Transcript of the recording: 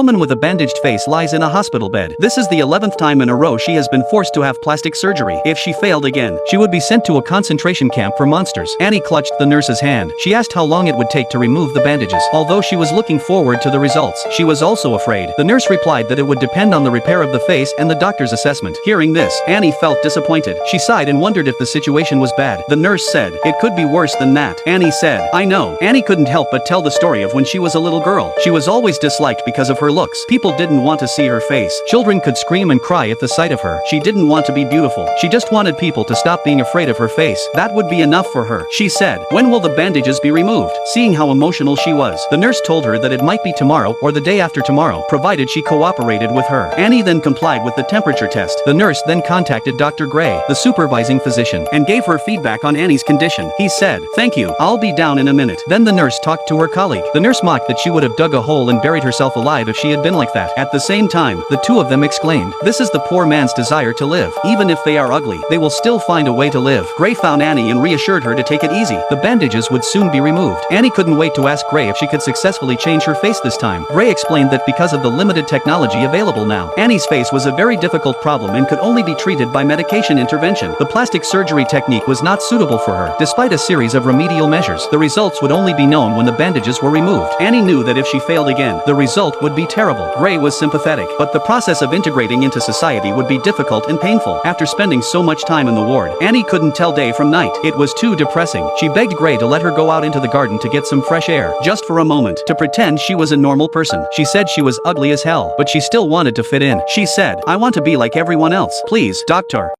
A woman with a bandaged face lies in a hospital bed. This is the 11th time in a row she has been forced to have plastic surgery. If she failed again, she would be sent to a concentration camp for monsters. Annie clutched the nurse's hand. She asked how long it would take to remove the bandages. Although she was looking forward to the results, she was also afraid. The nurse replied that it would depend on the repair of the face and the doctor's assessment. Hearing this, Annie felt disappointed. She sighed and wondered if the situation was bad. The nurse said, "It could be worse than that." Annie said, "I know." Annie couldn't help but tell the story of when she was a little girl. She was always disliked because of her looks. People didn't want to see her face. Children could scream and cry at the sight of her. She didn't want to be beautiful. She just wanted people to stop being afraid of her face. That would be enough for her. She said, "When will the bandages be removed?" Seeing how emotional she was, the nurse told her that it might be tomorrow or the day after tomorrow, provided she cooperated with her. Annie then complied with the temperature test. The nurse then contacted Dr. Gray, the supervising physician, and gave her feedback on Annie's condition. He said, "Thank you, I'll be down in a minute." Then the nurse talked to her colleague. The nurse mocked that she would have dug a hole and buried herself alive if she had been like that. At the same time, the two of them exclaimed, "This is the poor man's desire to live. Even if they are ugly, they will still find a way to live." Gray found Annie and reassured her to take it easy. The bandages would soon be removed. Annie couldn't wait to ask Gray if she could successfully change her face this time. Gray explained that because of the limited technology available now, Annie's face was a very difficult problem and could only be treated by medication intervention. The plastic surgery technique was not suitable for her. Despite a series of remedial measures, the results would only be known when the bandages were removed. Annie knew that if she failed again, the result would be terrible. Gray was sympathetic, but the process of integrating into society would be difficult and painful. After spending so much time in the ward, Annie couldn't tell day from night. It was too depressing. She begged Gray to let her go out into the garden to get some fresh air, just for a moment, to pretend she was a normal person. She said she was ugly as hell, but she still wanted to fit in. She said, "I want to be like everyone else. Please, doctor."